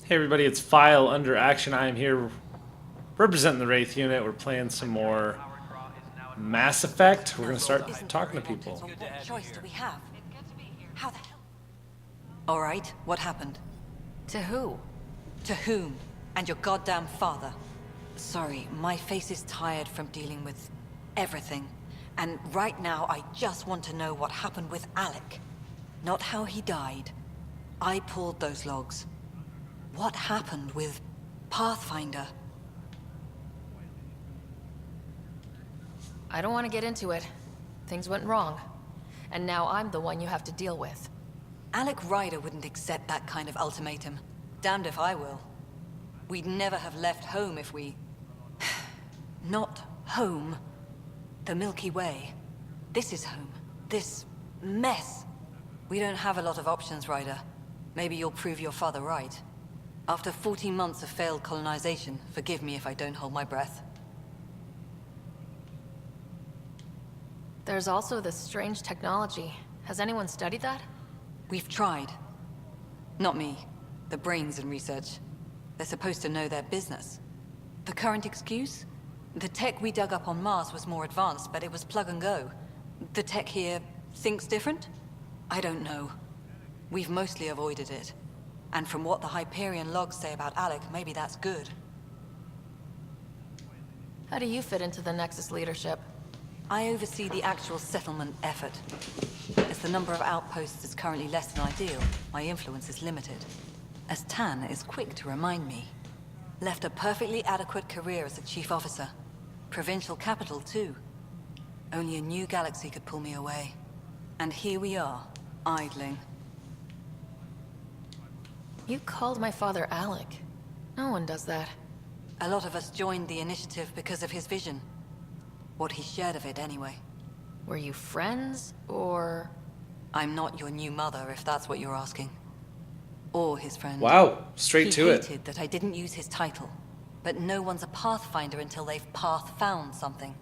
Hey everybody, it's File Under Action. I am here representing the Wraith unit. We're playing some more Mass Effect. We're gonna start talking to people. But what choice do we have? How the hell? All right, what happened? To who? To whom? And your goddamn father. Sorry, my face is tired from dealing with everything. And right now, I just want to know what happened with Alec. Not how he died. I pulled those logs. What happened with Pathfinder? I don't want to get into it. Things went wrong. And now I'm the one you have to deal with. Alec Ryder wouldn't accept that kind of ultimatum. Damned if I will. We'd never have left home if we... Not home. The Milky Way. This is home. This mess. We don't have a lot of options, Ryder. Maybe you'll prove your father right. After 14 months of failed colonization, forgive me if I don't hold my breath. There's also this strange technology. Has anyone studied that? We've tried. Not me. The brains in research. They're supposed to know their business. The current excuse? The tech we dug up on Mars was more advanced, but it was plug and go. The tech here thinks different? I don't know. We've mostly avoided it. And from what the Hyperion logs say about Alec, maybe that's good. How do you fit into the Nexus leadership? I oversee the actual settlement effort. As the number of outposts is currently less than ideal, my influence is limited. As Tan is quick to remind me. Left a perfectly adequate career as a chief officer. Provincial capital, too. Only a new galaxy could pull me away. And here we are, idling. You called my father Alec. No one does that. A lot of us joined the initiative because of his vision. What he shared of it, anyway. Were you friends, or...? I'm not your new mother, if that's what you're asking. Or his friend. Wow, straight to it. He hated that I didn't use his title. But no one's a Pathfinder until they've path-found something.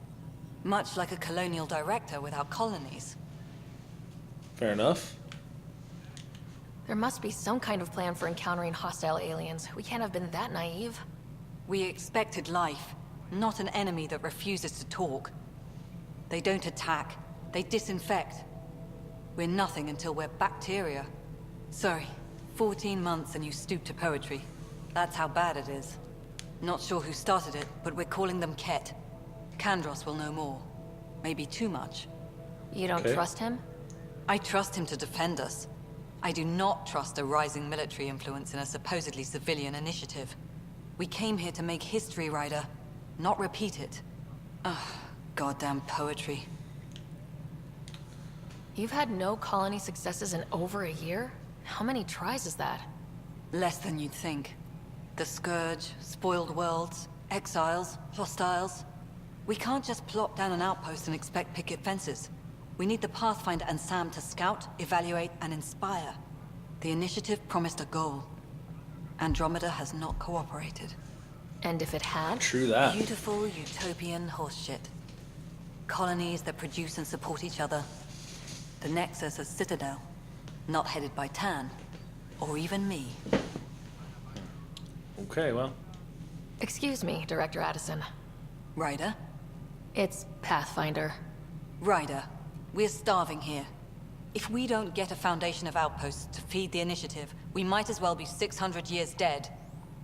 Much like a colonial director without colonies. Fair enough. There must be some kind of plan for encountering hostile aliens. We can't have been that naive. We expected life, not an enemy that refuses to talk. They don't attack, they disinfect. We're nothing until we're bacteria. Sorry, 14 months and you stoop to poetry. That's how bad it is. Not sure who started it, but we're calling them Ket. Kandros will know more. Maybe too much. You don't trust him? I trust him to defend us. I do not trust a rising military influence in a supposedly civilian initiative. We came here to make history, Ryder, not repeat it. Ugh, goddamn poetry. You've had no colony successes in over a year? How many tries is that? Less than you'd think. The Scourge, spoiled worlds, exiles, hostiles. We can't just plop down an outpost and expect picket fences. We need the Pathfinder and Sam to scout, evaluate, and inspire. The initiative promised a goal. Andromeda has not cooperated. And if it had? True that. Beautiful utopian horseshit. Colonies that produce and support each other. The Nexus a citadel, not headed by Tan, or even me. Okay, well. Excuse me, Director Addison. Ryder? It's Pathfinder. Ryder, we're starving here. If we don't get a foundation of outposts to feed the initiative, we might as well be 600 years dead.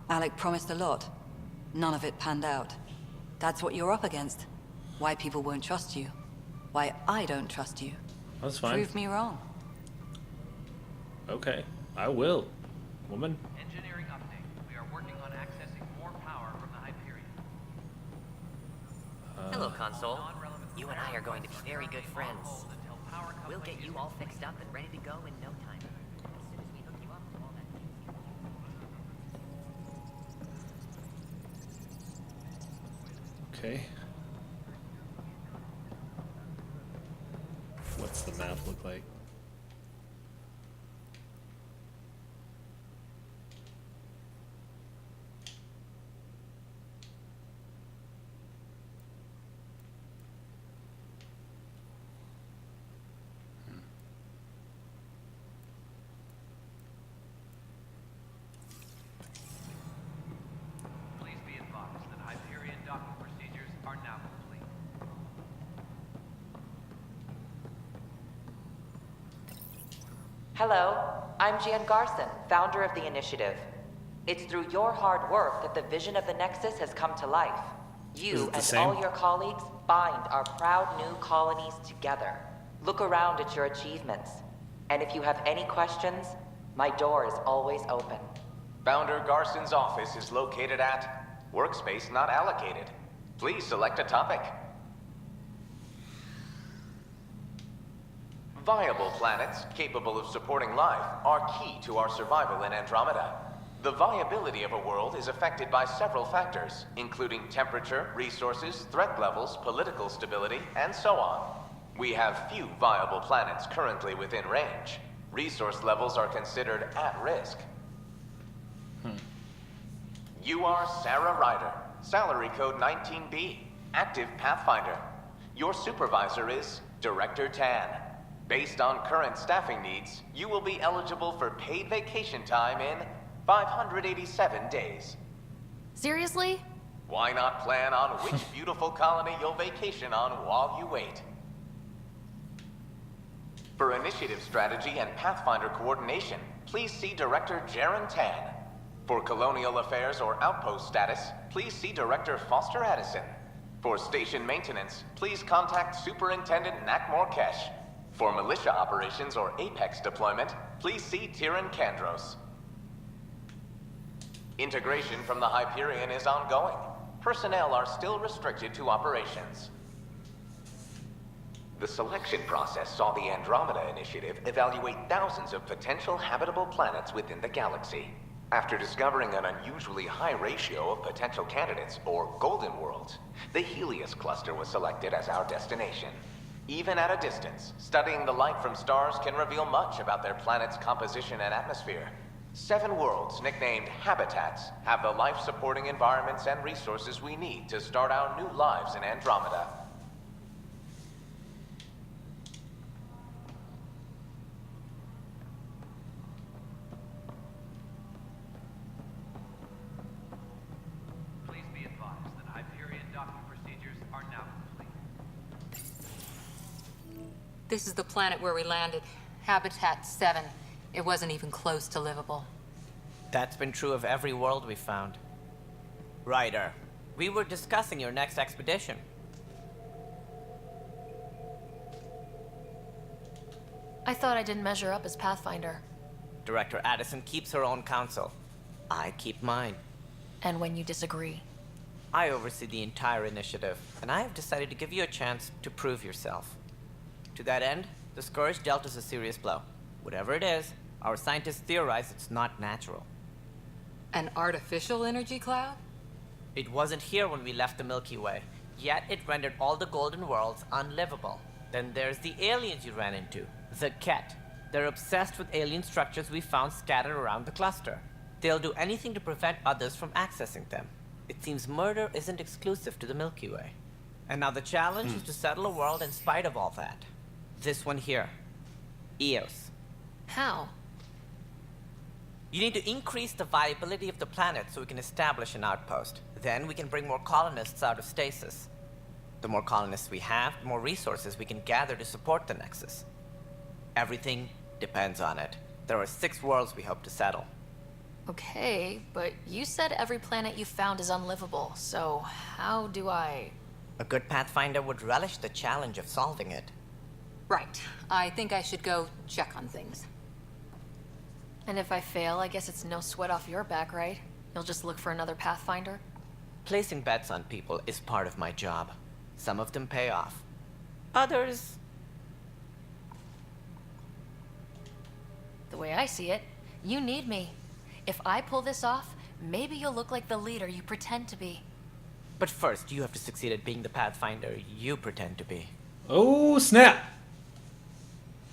Alec promised a lot. None of it panned out. That's what you're up against. Why people won't trust you. Why I don't trust you. That's fine. Prove me wrong. Okay, I will. Woman. Engineering update. We are working on accessing more power from the Hyperion. Hello, Console. You and I are going to be very good friends. We'll get you all fixed up and ready to go in no time. As soon as we hook you up to all that... Okay. What's the map look like? Hello, I'm Jan Garson, founder of the initiative. It's through your hard work that the vision of the Nexus has come to life. Is You it the and same? all your colleagues bind our proud new colonies together. Look around at your achievements. And if you have any questions, my door is always open. Founder Garson's office is located at Workspace Not Allocated. Please select a topic. Viable planets capable of supporting life are key to our survival in Andromeda. The viability of a world is affected by several factors, including temperature, resources, threat levels, political stability, and so on. We have few viable planets currently within range. Resource levels are considered at risk. You are Sarah Ryder, salary code 19B, active Pathfinder. Your supervisor is Director Tan. Based on current staffing needs, you will be eligible for paid vacation time in 587 days. Seriously? Why not plan on which beautiful colony you'll vacation on while you wait? For initiative strategy and Pathfinder coordination, please see Director Jaren Tan. For colonial affairs or outpost status, please see Director Foster Addison. For station maintenance, please contact Superintendent Nakmor Kesh. For militia operations or Apex deployment, please see Tyran Kandros. Integration from the Hyperion is ongoing. Personnel are still restricted to operations. The selection process saw the Andromeda Initiative evaluate thousands of potential habitable planets within the galaxy. After discovering an unusually high ratio of potential candidates, or golden worlds, the Helios cluster was selected as our destination. Even at a distance, studying the light from stars can reveal much about their planet's composition and atmosphere. 7 worlds, nicknamed habitats, have the life-supporting environments and resources we need to start our new lives in Andromeda. Please be advised that Hyperion docking procedures are now complete. This is the planet where we landed. Habitat 7. It wasn't even close to livable. That's been true of every world we found. Ryder, we were discussing your next expedition. I thought I didn't measure up as Pathfinder. Director Addison keeps her own counsel. I keep mine. And when you disagree. I oversee the entire initiative, and I have decided to give you a chance to prove yourself. To that end, the Scourge dealt us a serious blow. Whatever it is, our scientists theorize it's not natural. An artificial energy cloud? It wasn't here when we left the Milky Way, yet it rendered all the Golden Worlds unlivable. Then there's the aliens you ran into, the Ket. They're obsessed with alien structures we found scattered around the cluster. They'll do anything to prevent others from accessing them. It seems murder isn't exclusive to the Milky Way. And now the challenge is to settle a world in spite of all that. This one here. Eos. How? You need to increase the viability of the planet so we can establish an outpost. Then we can bring more colonists out of stasis. The more colonists we have, the more resources we can gather to support the Nexus. Everything depends on it. There are 6 worlds we hope to settle. Okay, but you said every planet you found is unlivable, so how do I... A good Pathfinder would relish the challenge of solving it. Right. I think I should go check on things. And if I fail, I guess it's no sweat off your back, right? You'll just look for another Pathfinder? Placing bets on people is part of my job. Some of them pay off. Others... The way I see it, you need me. If I pull this off, maybe you'll look like the leader you pretend to be. But first, you have to succeed at being the Pathfinder you pretend to be. Oh, snap!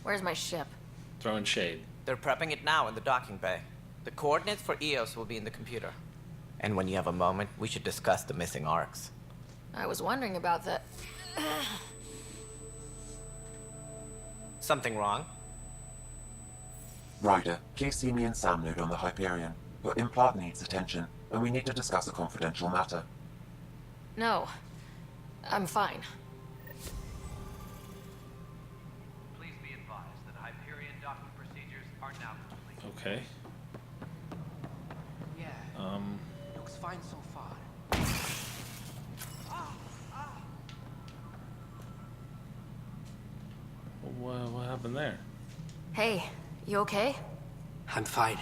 Where's my ship? Throwing shade. They're prepping it now in the docking bay. The coordinates for Eos will be in the computer. And when you have a moment, we should discuss the missing arcs. I was wondering about that. Something wrong? Ryder, please see me and Sam load on the Hyperion. Your implant needs attention, and we need to discuss a confidential matter. No. I'm fine. Please be advised that Hyperion docking procedures are now complete. Okay. Yeah. Looks fine so far. What happened there? Hey, you okay? I'm fine.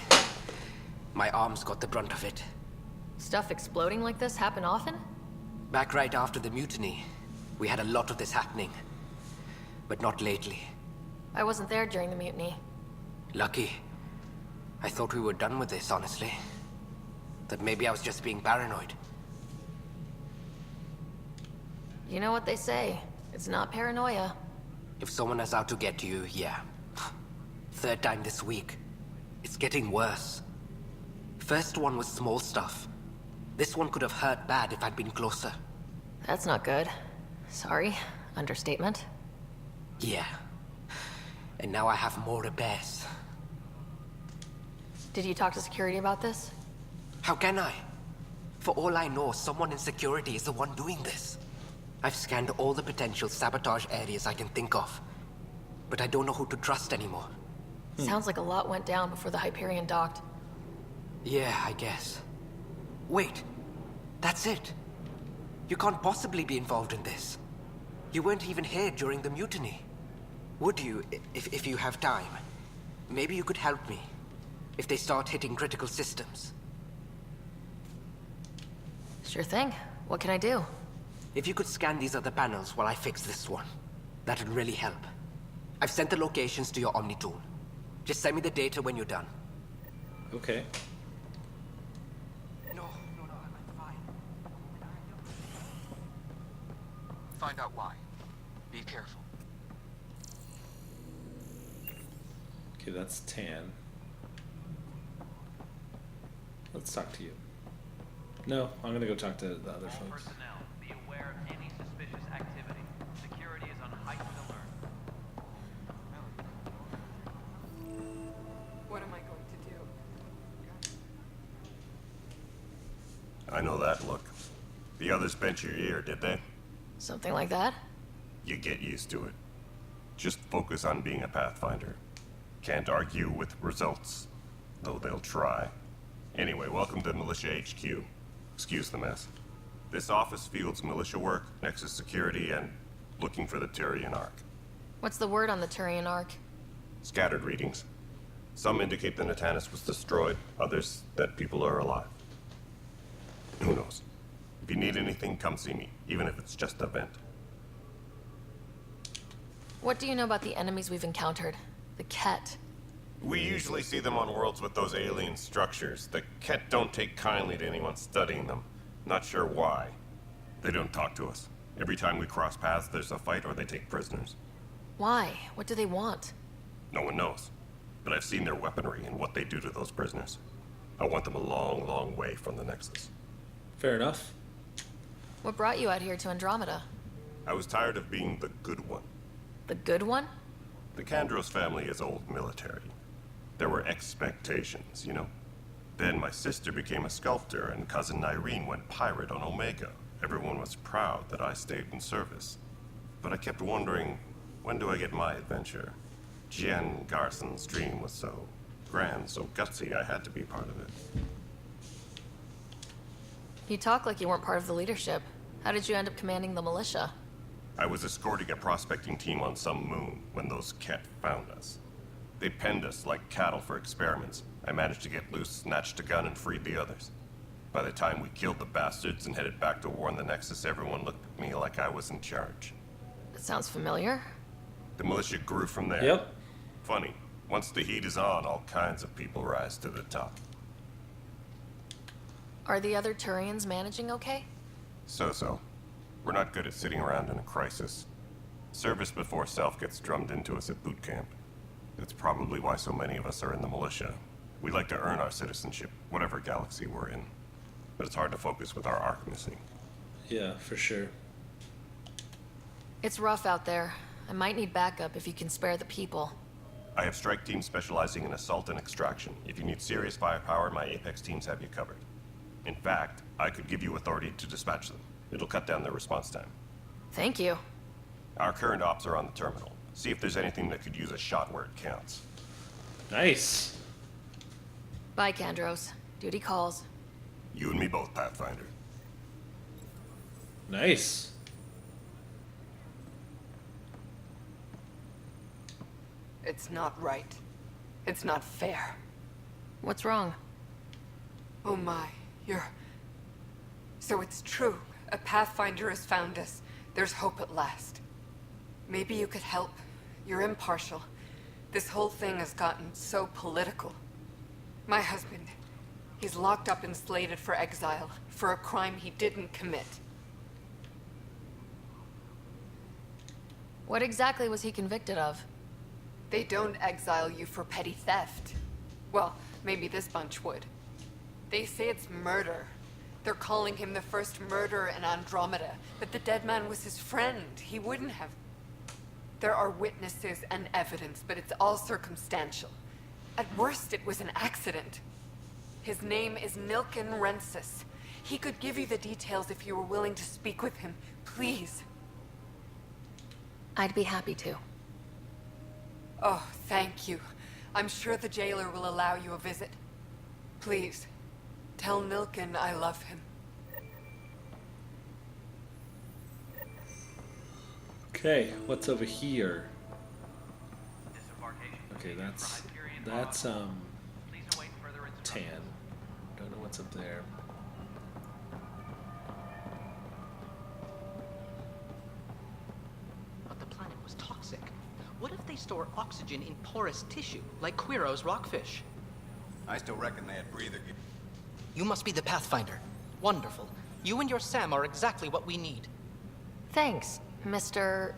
My arms got the brunt of it. Stuff exploding like this happen often? Back right after the mutiny, we had a lot of this happening. But not lately. I wasn't there during the mutiny. Lucky. I thought we were done with this, honestly. That maybe I was just being paranoid. You know what they say. It's not paranoia. If someone is out to get you, yeah. Third time this week. It's getting worse. First one was small stuff. This one could have hurt bad if I'd been closer. That's not good. Sorry. Understatement. Yeah. And now I have more repairs. Did you talk to security about this? How can I? For all I know, someone in security is the one doing this. I've scanned all the potential sabotage areas I can think of. But I don't know who to trust anymore. Sounds like a lot went down before the Hyperion docked. Yeah, I guess. Wait. That's it. You can't possibly be involved in this. You weren't even here during the mutiny. Would you, if you have time? Maybe you could help me. If they start hitting critical systems. Sure thing. What can I do? If you could scan these other panels while I fix this one, that'd really help. I've sent the locations to your Omni tool. Just send me the data when you're done. Okay. No, I'm fine. Find out why. Be careful. Okay, that's Tan. Let's talk to you. No, I'm gonna go talk to the other All folks. personnel, be aware of any suspicious activity. Security is on heightened alert. What am I going to do? I know that look. The others bent your ear, did they? Something like that? You get used to it. Just focus on being a Pathfinder. Can't argue with results, though they'll try. Anyway, welcome to Militia HQ. Excuse the mess. This office fields militia work, Nexus security, and looking for the Tyrian Ark. What's the word on the Turian Ark? Scattered readings. Some indicate the Natanus was destroyed, others that people are alive. Who knows? If you need anything, come see me, even if it's just a vent. What do you know about the enemies we've encountered? The Ket. We usually see them on worlds with those alien structures. The Ket don't take kindly to anyone studying them. Not sure why. They don't talk to us. Every time we cross paths, there's a fight or they take prisoners. Why? What do they want? No one knows. But I've seen their weaponry and what they do to those prisoners. I want them a long, long way from the Nexus. Fair enough. What brought you out here to Andromeda? I was tired of being the good one. The good one? The Kandros family is old military. There were expectations, you know? Then my sister became a sculptor and cousin Irene went pirate on Omega. Everyone was proud that I stayed in service. But I kept wondering, when do I get my adventure? Jen Garson's dream was so grand, so gutsy, I had to be part of it. You talk like you weren't part of the leadership. How did you end up commanding the militia? I was escorting a prospecting team on some moon when those Ket found us. They penned us like cattle for experiments. I managed to get loose, snatched a gun, and freed the others. By the time we killed the bastards and headed back to war on the Nexus, everyone looked at me like I was in charge. That sounds familiar. The militia grew from there. Yep. Funny, once the heat is on, all kinds of people rise to the top. Are the other Turians managing okay? So-so. We're not good at sitting around in a crisis. Service before self gets drummed into us at boot camp. That's probably why so many of us are in the militia. We like to earn our citizenship, whatever galaxy we're in. But it's hard to focus with our arc missing. Yeah, for sure. It's rough out there. I might need backup if you can spare the people. I have strike teams specializing in assault and extraction. If you need serious firepower, my Apex teams have you covered. In fact, I could give you authority to dispatch them. It'll cut down their response time. Thank you. Our current ops are on the terminal. See if there's anything that could use a shot where it counts. Nice. Bye, Kandros. Duty calls. You and me both, Pathfinder. Nice. It's not right. It's not fair. What's wrong? Oh my, So it's true. A Pathfinder has found us. There's hope at last. Maybe you could help. You're impartial. This whole thing has gotten so political. My husband, he's locked up and slated for exile for a crime he didn't commit. What exactly was he convicted of? They don't exile you for petty theft. Well, maybe this bunch would. They say it's murder. They're calling him the first murderer in Andromeda, but the dead man was his friend. He wouldn't have. There are witnesses and evidence, but it's all circumstantial. At worst, it was an accident. His name is Nilken Rensis. He could give you the details if you were willing to speak with him. Please. I'd be happy to. Oh, thank you. I'm sure the jailer will allow you a visit. Please, tell Nilken I love him. Okay, what's over here? Disembarkation Okay, procedures for Hyperion that's Bravo. Please await further instructions. tan. Don't know what's up there. But the planet was toxic. What if they store oxygen in porous tissue, like Quiro's rockfish? I still reckon they had breather gear. You must be the Pathfinder. Wonderful. You and your Sam are exactly what we need. Thanks, Mr.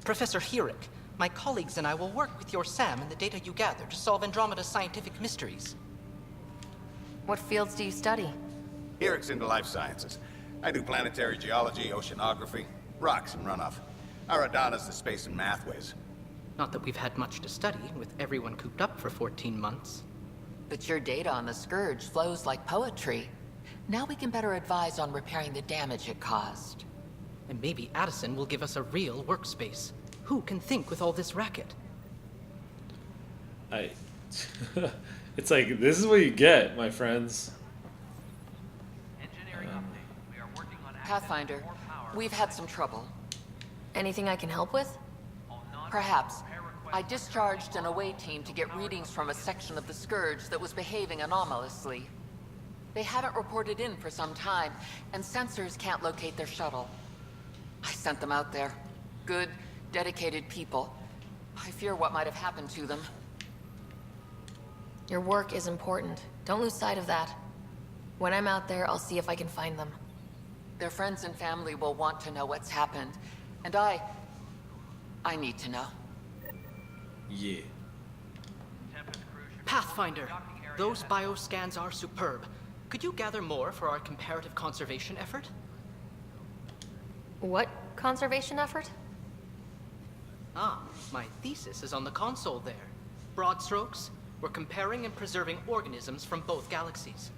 Professor Herrick, my colleagues and I will work with your Sam and the data you gather to solve Andromeda's scientific mysteries. What fields do you study? Herrick's into life sciences. I do planetary geology, oceanography, rocks and runoff. Aradana's the space and math whiz. Not that we've had much to study, with everyone cooped up for 14 months. But your data on the Scourge flows like poetry. Now we can better advise on repairing the damage it caused. And maybe Addison will give us a real workspace. Who can think with all this racket? It's like, this is what you get, my friends. Engineering update. We are working on Pathfinder, more power. we've had some trouble. Anything I can help with? Perhaps. I discharged an away team to get readings from a section of the Scourge that was behaving anomalously. They haven't reported in for some time, and sensors can't locate their shuttle. I sent them out there. Good, dedicated people. I fear what might have happened to them. Your work is important. Don't lose sight of that. When I'm out there, I'll see if I can find them. Their friends and family will want to know what's happened. And I need to know. Yeah. Pathfinder, those bioscans are superb. Could you gather more for our comparative conservation effort? What conservation effort? Ah, my thesis is on the console there. Broad strokes, we're comparing and preserving organisms from both galaxies.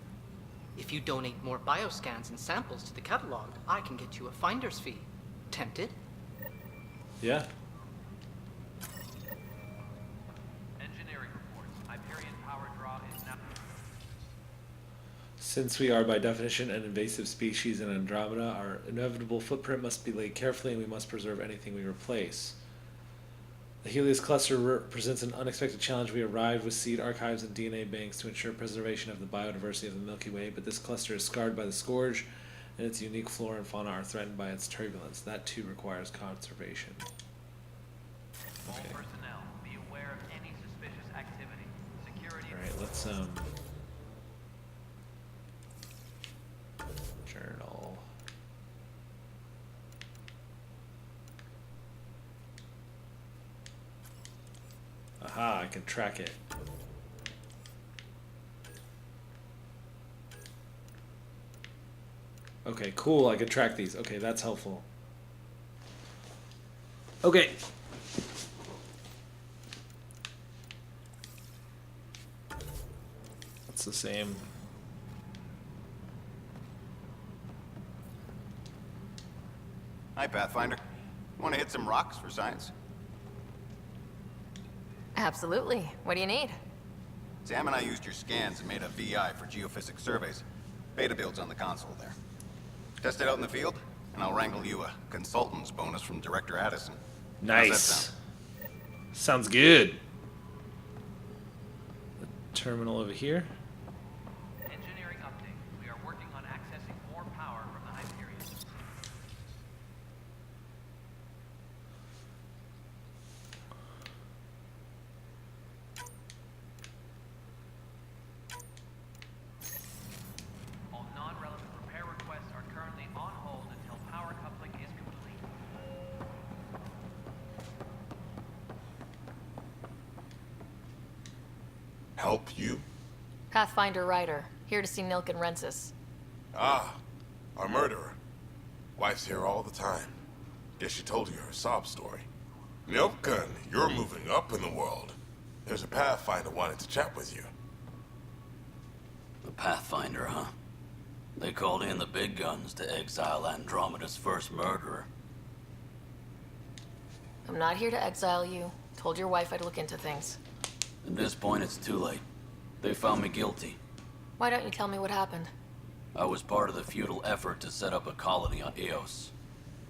If you donate more bioscans and samples to the catalog, I can get you a finder's fee. Tempted? Yeah. Engineering reports. Hyperion power draw is now. Since we are by definition an invasive species in Andromeda, our inevitable footprint must be laid carefully and we must preserve anything we replace. The Helios cluster presents an unexpected challenge. We arrived with seed archives and DNA banks to ensure preservation of the biodiversity of the Milky Way, but this cluster is scarred by the Scourge, and its unique flora and fauna are threatened by its turbulence. That too requires conservation. All personnel, be aware of any suspicious activity. Security. Alright, let's journal. Aha, I can track it. Okay, cool, I can track these. Okay, that's helpful. Okay. It's the same. Hi, Pathfinder. Want to hit some rocks for science? Absolutely. What do you need? Sam and I used your scans and made a VI for geophysics surveys. Beta builds on the console there. Test it out in the field, and I'll wrangle you a consultant's bonus from Director Addison. How's that Nice. sound? Sounds good. The terminal over here. Engineering update. We are working on accessing more power from the Hyperion. All non-relevant repair requests are currently on hold until power coupling is complete. Help you? Pathfinder Ryder, here to see Nilk and Rensis. Ah, a murderer. Wife's here all the time. Guess she told you her sob story. Nilkan, you're moving up in the world. There's a Pathfinder wanting to chat with you. The Pathfinder, huh? They called in the big guns to exile Andromeda's first murderer. I'm not here to exile you. Told your wife I'd look into things. At this point, it's too late. They found me guilty. Why don't you tell me what happened? I was part of the futile effort to set up a colony on Eos.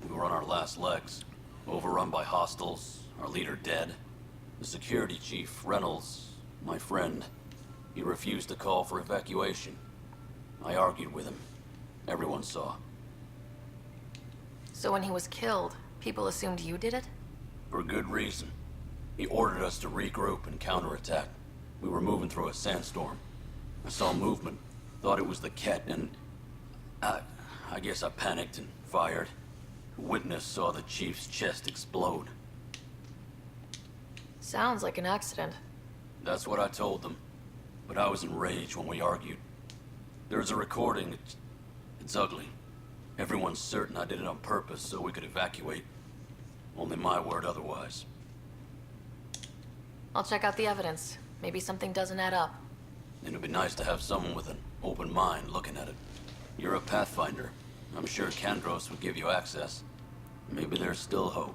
We were on our last legs, overrun by hostiles, our leader dead. The security chief, Reynolds, my friend, he refused to call for evacuation. I argued with him. Everyone saw. So when he was killed, people assumed you did it? For good reason. He ordered us to regroup and counterattack. We were moving through a sandstorm. I saw movement, thought it was the Ket, and I guess I panicked and fired. A witness saw the chief's chest explode. Sounds like an accident. That's what I told them. But I was enraged when we argued. There's a recording. It's ugly. Everyone's certain I did it on purpose so we could evacuate. Only my word otherwise. I'll check out the evidence. Maybe something doesn't add up. It'd be nice to have someone with an open mind looking at it. You're a Pathfinder. I'm sure Kandros would give you access. Maybe there's still hope.